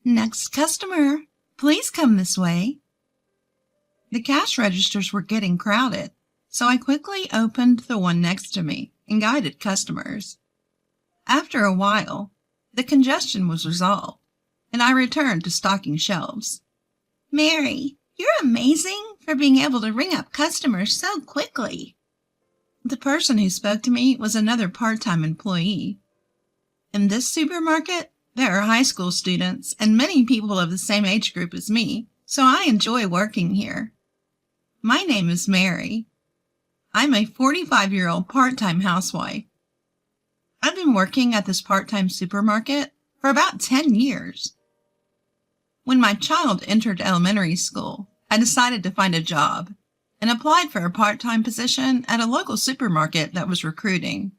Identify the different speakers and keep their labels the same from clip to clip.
Speaker 1: Next customer, please come this way. The cash registers were getting crowded, so I quickly opened the one next to me and guided customers. After a while, the congestion was resolved, and I returned to stocking shelves. Mary, you're amazing for being able to ring up customers so quickly. The person who spoke to me was another part-time employee. In this supermarket, there are high school students and many people of the same age group as me, so I enjoy working here. My name is Mary. I'm a 45-year-old part-time housewife. I've been working at this part-time supermarket for about 10 years. When my child entered elementary school, I decided to find a job and applied for a part-time position at a local supermarket that was recruiting.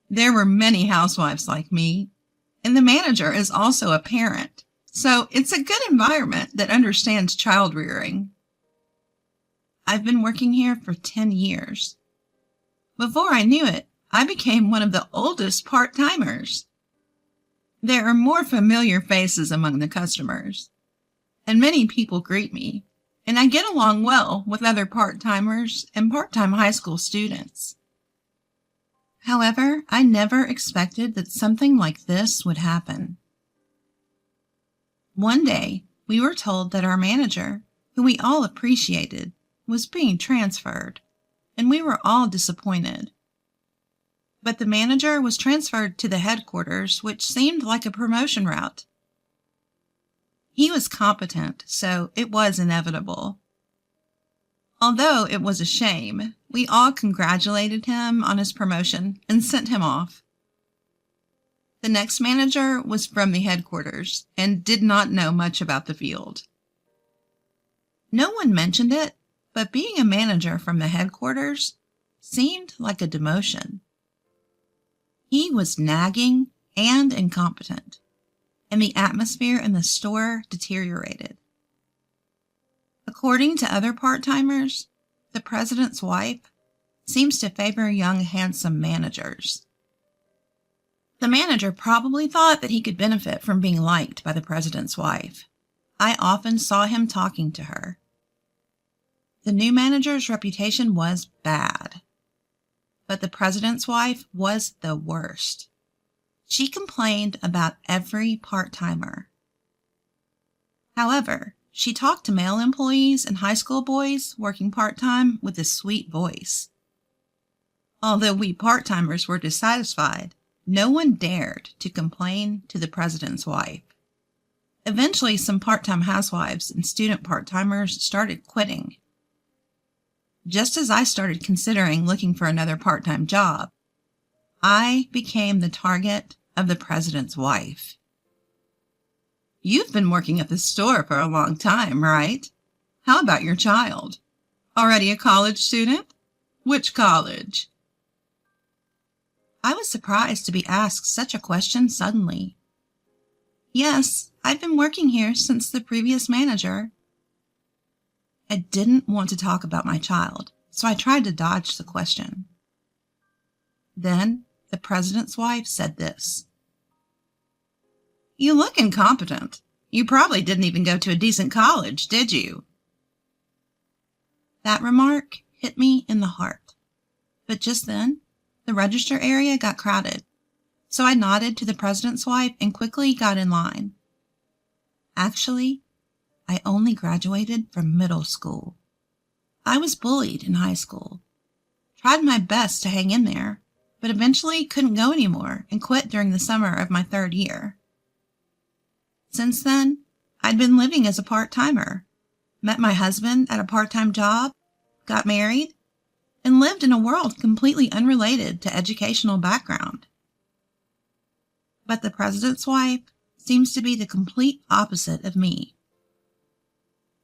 Speaker 1: There were many housewives like me, and the manager is also a parent, so it's a good environment that understands child rearing. I've been working here for 10 years. Before I knew it, I became one of the oldest part-timers. There are more familiar faces among the customers, and many people greet me, and I get along well with other part-timers and part-time high school students. However, I never expected that something like this would happen. One day, we were told that our manager, who we all appreciated, was being transferred, and we were all disappointed. But the manager was transferred to the headquarters, which seemed like a promotion route. He was competent, so it was inevitable. Although it was a shame, we all congratulated him on his promotion and sent him off. The next manager was from the headquarters and did not know much about the field. No one mentioned it, but being a manager from the headquarters seemed like a demotion. He was nagging and incompetent, and the atmosphere in the store deteriorated. According to other part-timers, the president's wife seems to favor young, handsome managers. The manager probably thought that he could benefit from being liked by the president's wife. I often saw him talking to her. The new manager's reputation was bad, but the president's wife was the worst. She complained about every part-timer. However, she talked to male employees and high school boys working part-time with a sweet voice. Although we part-timers were dissatisfied, no one dared to complain to the president's wife. Eventually, some part-time housewives and student part-timers started quitting. Just as I started considering looking for another part-time job, I became the target of the president's wife. You've been working at the store for a long time, right? How about your child? Already a college student? Which college? I was surprised to be asked such a question suddenly. Yes, I've been working here since the previous manager. I didn't want to talk about my child, so I tried to dodge the question. Then the president's wife said this. You look incompetent. You probably didn't even go to a decent college, did you? That remark hit me in the heart. But just then, the register area got crowded, so I nodded to the president's wife and quickly got in line. Actually, I only graduated from middle school. I was bullied in high school. Tried my best to hang in there, but eventually couldn't go anymore and quit during the summer of my 3rd year. Since then, I'd been living as a part-timer, met my husband at a part-time job, got married, and lived in a world completely unrelated to educational background. But the president's wife seems to be the complete opposite of me.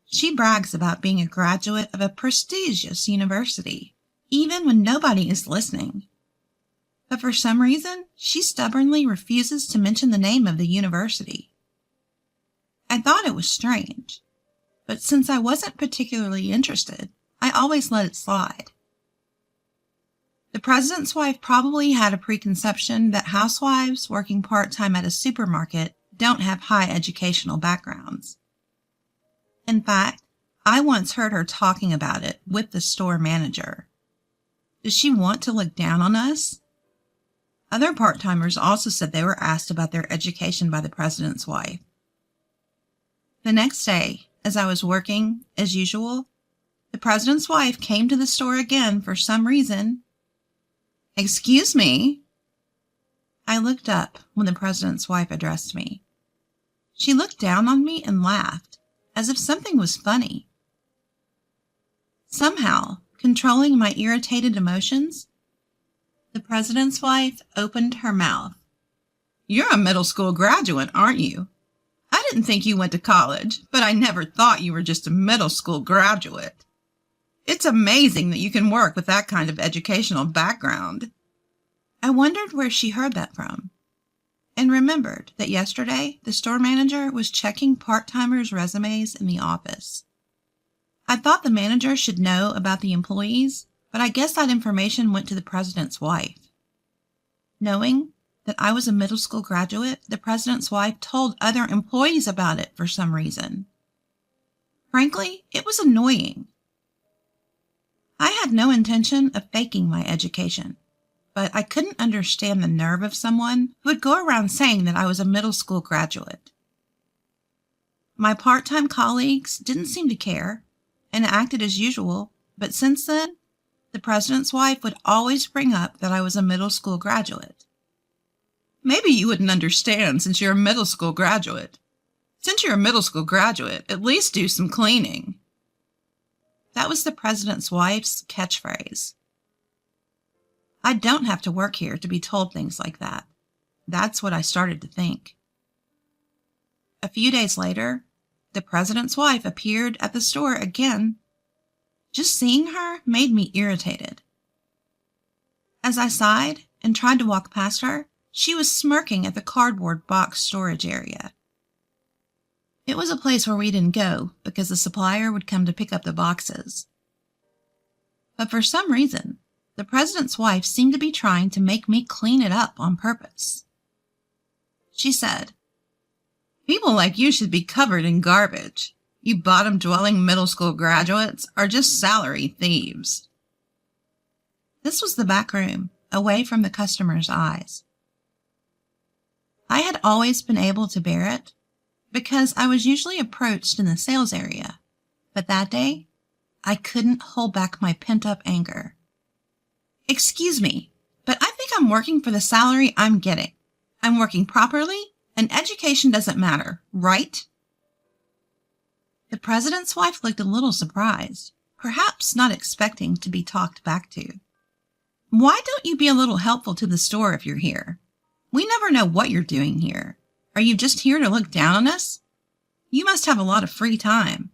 Speaker 1: She brags about being a graduate of a prestigious university, even when nobody is listening. But for some reason, she stubbornly refuses to mention the name of the university. I thought it was strange, but since I wasn't particularly interested, I always let it slide. The president's wife probably had a preconception that housewives working part-time at a supermarket don't have high educational backgrounds. In fact, I once heard her talking about it with the store manager. Does she want to look down on us? Other part-timers also said they were asked about their education by the president's wife. The next day, as I was working, as usual, the president's wife came to the store again for some reason. "Excuse me." I looked up when the president's wife addressed me. She looked down on me and laughed, as if something was funny. Somehow, controlling my irritated emotions, the president's wife opened her mouth. "You're a middle school graduate, aren't you? I didn't think you went to college, but I never thought you were just a middle school graduate. It's amazing that you can work with that kind of educational background." I wondered where she heard that from, and remembered that yesterday the store manager was checking part-timers' resumes in the office. I thought the manager should know about the employees, but I guess that information went to the president's wife. Knowing that I was a middle school graduate, the president's wife told other employees about it for some reason. Frankly, it was annoying. I had no intention of faking my education, but I couldn't understand the nerve of someone who would go around saying that I was a middle school graduate. My part-time colleagues didn't seem to care and acted as usual, but since then, the president's wife would always bring up that I was a middle school graduate. "Maybe you wouldn't understand since you're a middle school graduate. Since you're a middle school graduate, at least do some cleaning." That was the president's wife's catchphrase. I don't have to work here to be told things like that. That's what I started to think. A few days later, the president's wife appeared at the store again. Just seeing her made me irritated. As I sighed and tried to walk past her, she was smirking at the cardboard box storage area. It was a place where we didn't go because the supplier would come to pick up the boxes. But for some reason, the president's wife seemed to be trying to make me clean it up on purpose. She said, "People like you should be covered in garbage. You bottom-dwelling middle school graduates are just salary thieves." This was the back room, away from the customer's eyes. I had always been able to bear it because I was usually approached in the sales area, but that day, I couldn't hold back my pent-up anger. "Excuse me, but I think I'm working for the salary I'm getting. I'm working properly, and education doesn't matter, right?" The president's wife looked a little surprised, perhaps not expecting to be talked back to. "Why don't you be a little helpful to the store if you're here? We never know what you're doing here. Are you just here to look down on us? You must have a lot of free time."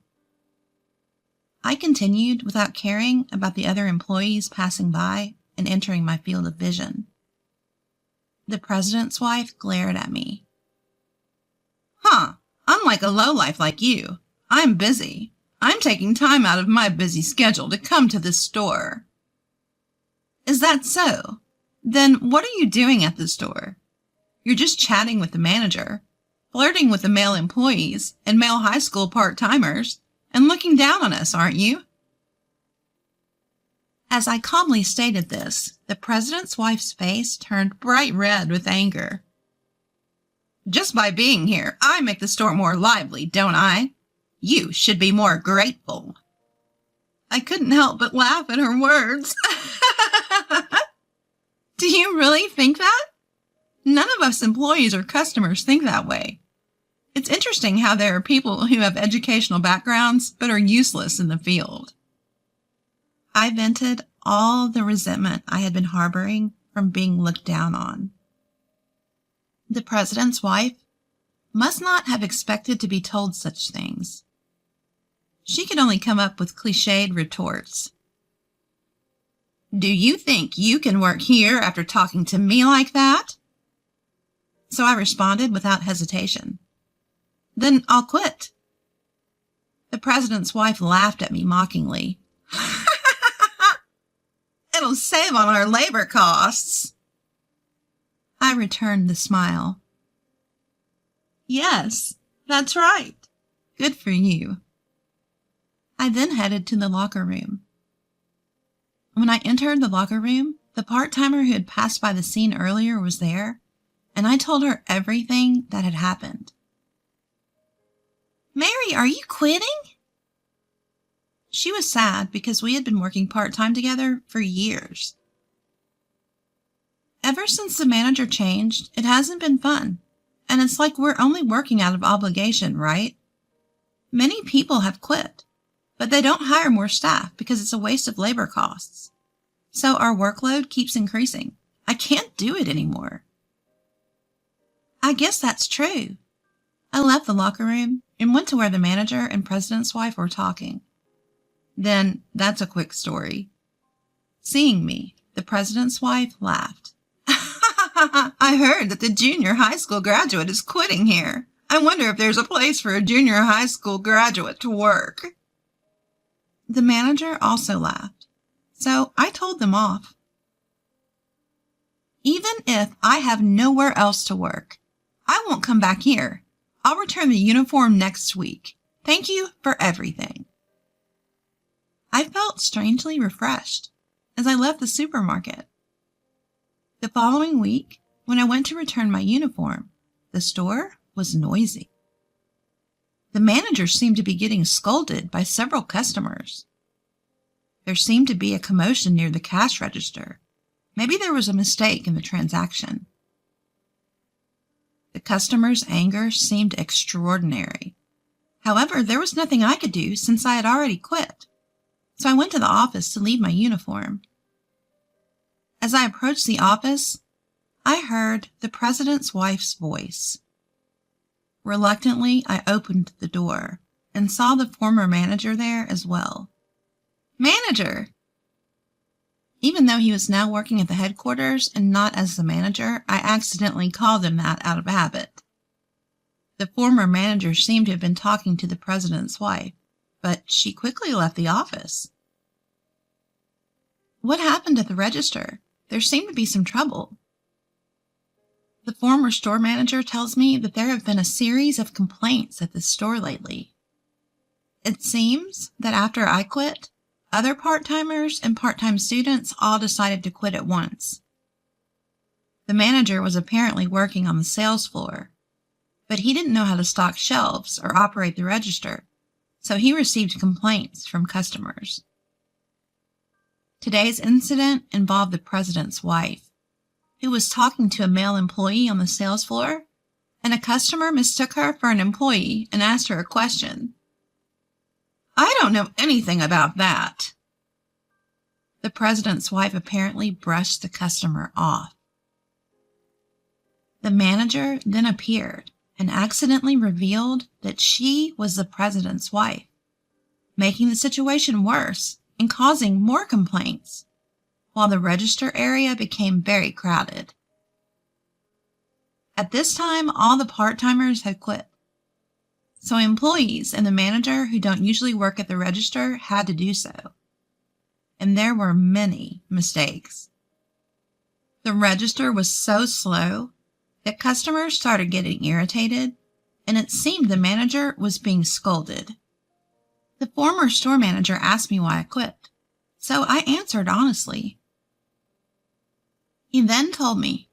Speaker 1: I continued without caring about the other employees passing by and entering my field of vision. The president's wife glared at me. "Huh, unlike a lowlife like you, I'm busy. I'm taking time out of my busy schedule to come to this store." "Is that so? Then what are you doing at the store? You're just chatting with the manager, flirting with the male employees and male high school part-timers, and looking down on us, aren't you?" As I calmly stated this, the president's wife's face turned bright red with anger. "Just by being here, I make the store more lively, don't I? You should be more grateful." I couldn't help but laugh at her words. Do you really think that? None of us employees or customers think that way. It's interesting how there are people who have educational backgrounds but are useless in the field. I vented all the resentment I had been harboring from being looked down on. The president's wife must not have expected to be told such things. She could only come up with cliched retorts. "Do you think you can work here after talking to me like that?" So I responded without hesitation. "Then I'll quit." The president's wife laughed at me mockingly. "It'll save on our labor costs." I returned the smile. Yes, that's right. Good for you. I then headed to the locker room. When I entered the locker room, the part-timer who had passed by the scene earlier was there, and I told her everything that had happened. Mary, are you quitting? She was sad because we had been working part-time together for years. Ever since the manager changed, it hasn't been fun, and it's like we're only working out of obligation, right? Many people have quit, but they don't hire more staff because it's a waste of labor costs. So our workload keeps increasing. I can't do it anymore. I guess that's true. I left the locker room and went to where the manager and president's wife were talking. Then, that's a quick story. Seeing me, the president's wife laughed. I heard that the junior high school graduate is quitting here. I wonder if there's a place for a junior high school graduate to work. The manager also laughed, so I told them off. Even if I have nowhere else to work, I won't come back here. I'll return the uniform next week. Thank you for everything. I felt strangely refreshed as I left the supermarket. The following week, when I went to return my uniform, the store was noisy. The manager seemed to be getting scolded by several customers. There seemed to be a commotion near the cash register. Maybe there was a mistake in the transaction. The customer's anger seemed extraordinary. However, there was nothing I could do since I had already quit. So I went to the office to leave my uniform. As I approached the office, I heard the president's wife's voice. Reluctantly, I opened the door and saw the former manager there as well. Manager! Even though he was now working at the headquarters and not as the manager, I accidentally called him that out of habit. The former manager seemed to have been talking to the president's wife, but she quickly left the office. What happened at the register? There seemed to be some trouble. The former store manager tells me that there have been a series of complaints at the store lately. It seems that after I quit, other part-timers and part-time students all decided to quit at once. The manager was apparently working on the sales floor, but he didn't know how to stock shelves or operate the register, so he received complaints from customers. Today's incident involved the president's wife, who was talking to a male employee on the sales floor, and a customer mistook her for an employee and asked her a question. I don't know anything about that. The president's wife apparently brushed the customer off. The manager then appeared and accidentally revealed that she was the president's wife, making the situation worse and causing more complaints, while the register area became very crowded. At this time, all the part-timers had quit, so employees and the manager who don't usually work at the register had to do so. And there were many mistakes. The register was so slow that customers started getting irritated, and it seemed the manager was being scolded. The former store manager asked me why I quit, so I answered honestly. He then told me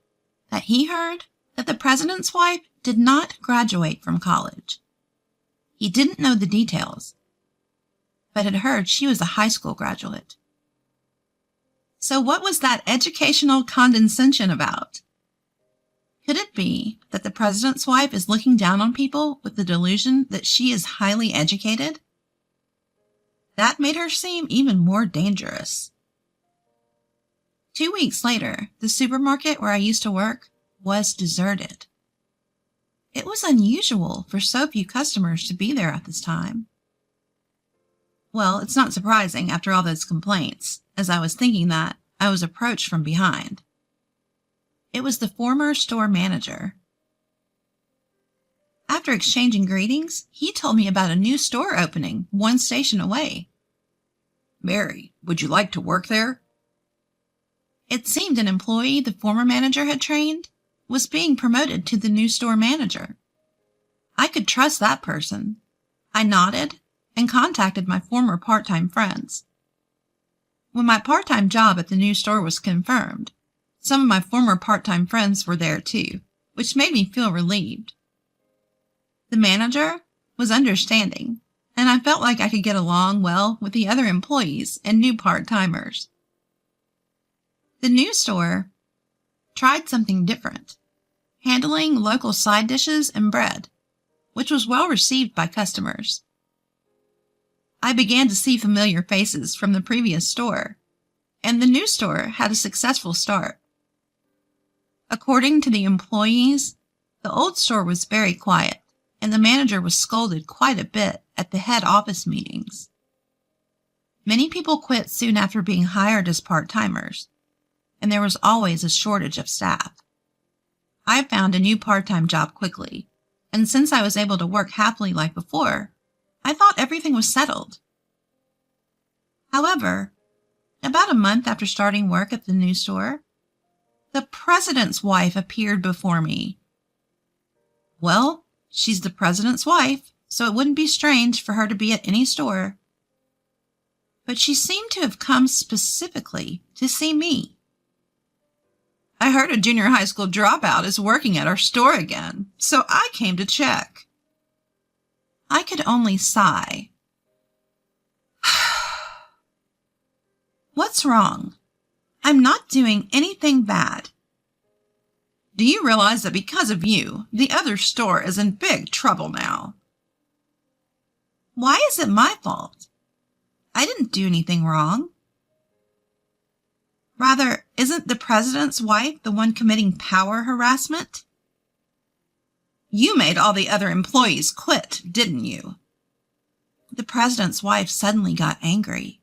Speaker 1: that he heard that the president's wife did not graduate from college. He didn't know the details, but had heard she was a high school graduate. So what was that educational condescension about? Could it be that the president's wife is looking down on people with the delusion that she is highly educated? That made her seem even more dangerous. 2 weeks later, the supermarket where I used to work was deserted. It was unusual for so few customers to be there at this time. Well, it's not surprising after all those complaints, as I was thinking that I was approached from behind. It was the former store manager. After exchanging greetings, he told me about a new store opening 1 station away. Mary, would you like to work there? It seemed an employee the former manager had trained was being promoted to the new store manager. I could trust that person. I nodded and contacted my former part-time friends. When my part-time job at the new store was confirmed, some of my former part-time friends were there too, which made me feel relieved. The manager was understanding, and I felt like I could get along well with the other employees and new part-timers. The new store tried something different, handling local side dishes and bread, which was well received by customers. I began to see familiar faces from the previous store, and the new store had a successful start. According to the employees, the old store was very quiet, and the manager was scolded quite a bit at the head office meetings. Many people quit soon after being hired as part-timers, and there was always a shortage of staff. I found a new part-time job quickly, and since I was able to work happily like before, I thought everything was settled. However, about a month after starting work at the new store, the president's wife appeared before me. Well, she's the president's wife, so it wouldn't be strange for her to be at any store. But she seemed to have come specifically to see me. I heard a junior high school dropout is working at our store again, so I came to check. I could only sigh. What's wrong? I'm not doing anything bad. Do you realize that because of you, the other store is in big trouble now? Why is it my fault? I didn't do anything wrong. Rather, isn't the president's wife the one committing power harassment? You made all the other employees quit, didn't you? The president's wife suddenly got angry.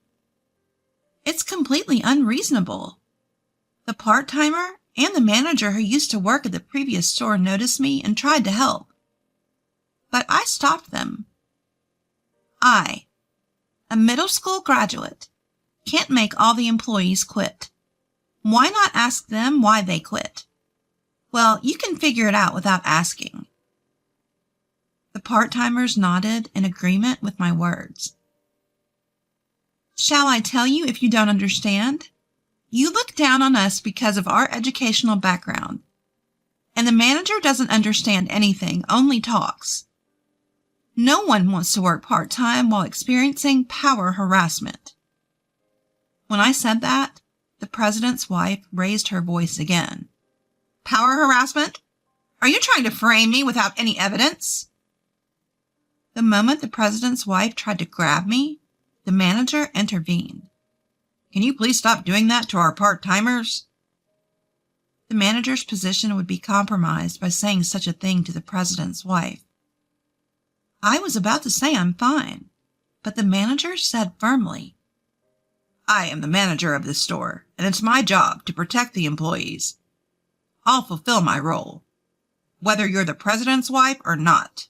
Speaker 1: It's completely unreasonable. The part-timer and the manager who used to work at the previous store noticed me and tried to help. But I stopped them. I, a middle school graduate, can't make all the employees quit. Why not ask them why they quit? Well, you can figure it out without asking. The part-timers nodded in agreement with my words. Shall I tell you if you don't understand? You look down on us because of our educational background. And the manager doesn't understand anything, only talks. No one wants to work part-time while experiencing power harassment. When I said that, the president's wife raised her voice again. Power harassment? Are you trying to frame me without any evidence? The moment the president's wife tried to grab me, the manager intervened. Can you please stop doing that to our part-timers? The manager's position would be compromised by saying such a thing to the president's wife. I was about to say I'm fine, but the manager said firmly, I am the manager of this store, and it's my job to protect the employees. I'll fulfill my role, whether you're the president's wife or not.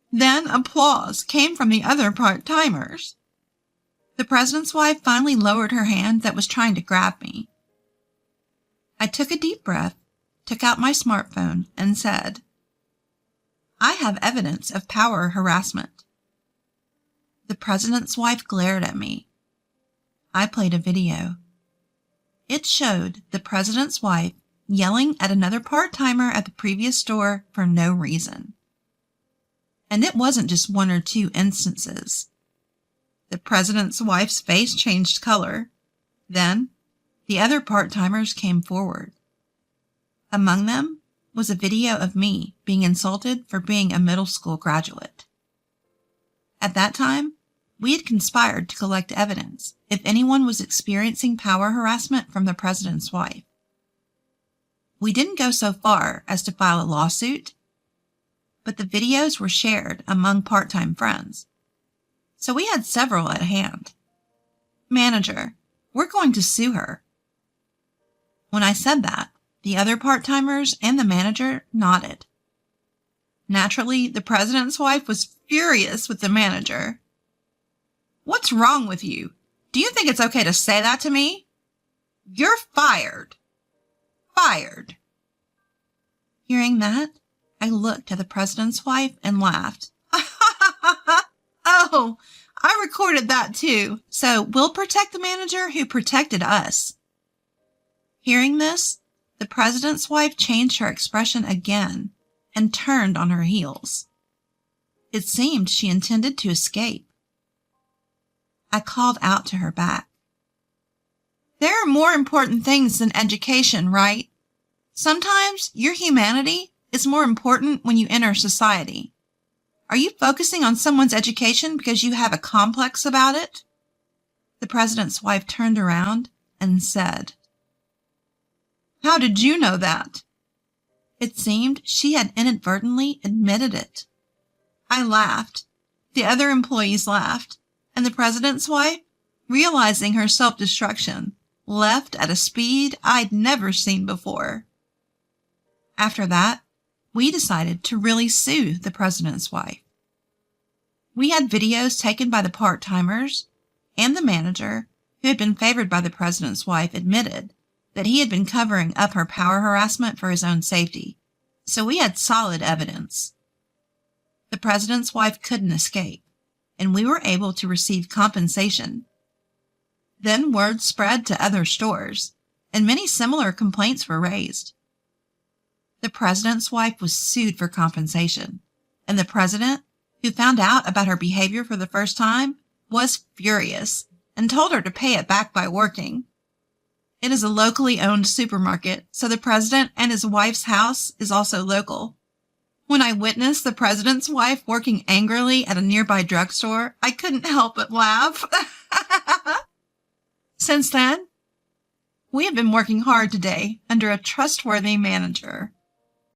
Speaker 1: Then applause came from the other part-timers. The president's wife finally lowered her hand that was trying to grab me. I took a deep breath, took out my smartphone, and said, I have evidence of power harassment. The president's wife glared at me. I played a video. It showed the president's wife yelling at another part-timer at the previous store for no reason. And it wasn't just one or two instances. The president's wife's face changed color. Then, the other part-timers came forward. Among them was a video of me being insulted for being a middle school graduate. At that time, we had conspired to collect evidence if anyone was experiencing power harassment from the president's wife. We didn't go so far as to file a lawsuit, but the videos were shared among part-time friends, so we had several at hand. Manager, we're going to sue her. When I said that, the other part-timers and the manager nodded. Naturally, the president's wife was furious with the manager. What's wrong with you? Do you think it's okay to say that to me? You're fired. Fired. Hearing that, I looked at the president's wife and laughed. Oh, I recorded that too, so we'll protect the manager who protected us. Hearing this, the president's wife changed her expression again and turned on her heels. It seemed she intended to escape. I called out to her back. There are more important things than education, right? Sometimes your humanity is more important when you enter society. Are you focusing on someone's education because you have a complex about it? The president's wife turned around and said, How did you know that? It seemed she had inadvertently admitted it. I laughed. The other employees laughed, and the president's wife, realizing her self-destruction, left at a speed I'd never seen before. After that, we decided to really sue the president's wife. We had videos taken by the part-timers, and the manager, who had been favored by the president's wife, admitted that he had been covering up her power harassment for his own safety, so we had solid evidence. The president's wife couldn't escape, and we were able to receive compensation. Then word spread to other stores, and many similar complaints were raised. The president's wife was sued for compensation, and the president, who found out about her behavior for the first time, was furious and told her to pay it back by working. It is a locally owned supermarket, so the president and his wife's house is also local. When I witnessed the president's wife working angrily at a nearby drugstore, I couldn't help but laugh. Since then, we have been working hard today under a trustworthy manager.